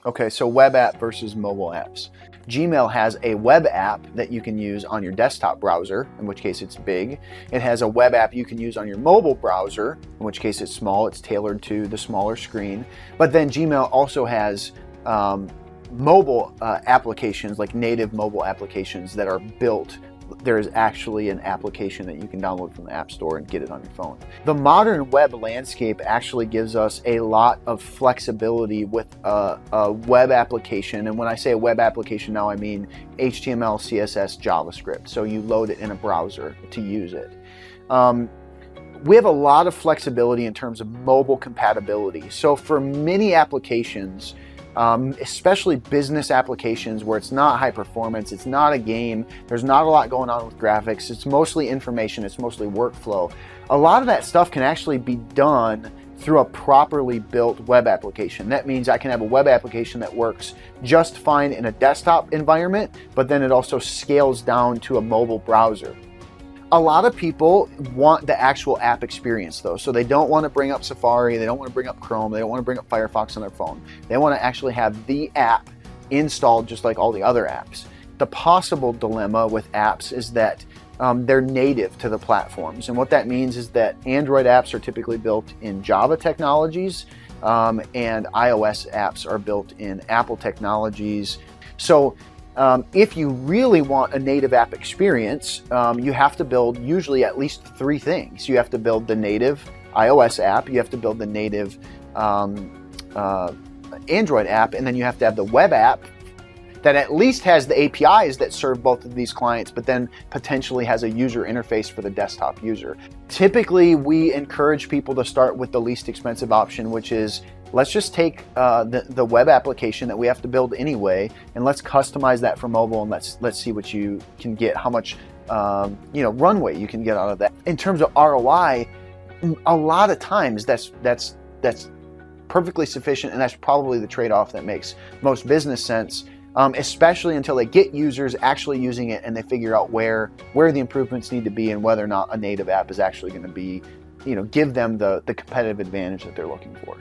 Okay, so web app versus mobile apps. Gmail has a web app that you can use on your desktop browser, in which case it's big. It has a web app you can use on your mobile browser, in which case it's small, it's tailored to the smaller screen. But then Gmail also has mobile applications, like native mobile applications that are built. There is actually an application that you can download from the App Store and get it on your phone. The modern web landscape actually gives us a lot of flexibility with a web application. And when I say a web application now, I mean HTML, CSS, JavaScript. So you load it in a browser to use it. We have a lot of flexibility in terms of mobile compatibility. So for many applications, especially business applications where it's not high performance, it's not a game, there's not a lot going on with graphics, it's mostly information, it's mostly workflow. A lot of that stuff can actually be done through a properly built web application. That means I can have a web application that works just fine in a desktop environment, but then it also scales down to a mobile browser. A lot of people want the actual app experience though. So they don't want to bring up Safari, they don't want to bring up Chrome, they don't want to bring up Firefox on their phone. They want to actually have the app installed just like all the other apps. The possible dilemma with apps is that they're native to the platforms. And what that means is that Android apps are typically built in Java technologies and iOS apps are built in Apple technologies. So if you really want a native app experience, you have to build usually at least three things. You have to build the native iOS app, you have to build the native Android app, and then you have to have the web app that at least has the APIs that serve both of these clients, but then potentially has a user interface for the desktop user. Typically, we encourage people to start with the least expensive option, which is let's just take the web application that we have to build anyway, and let's customize that for mobile, and let's see what you can get, how much runway you can get out of that. In terms of ROI, a lot of times that's perfectly sufficient, and that's probably the trade-off that makes most business sense. Especially until they get users actually using it and they figure out where the improvements need to be and whether or not a native app is actually going to be, give them the competitive advantage that they're looking for.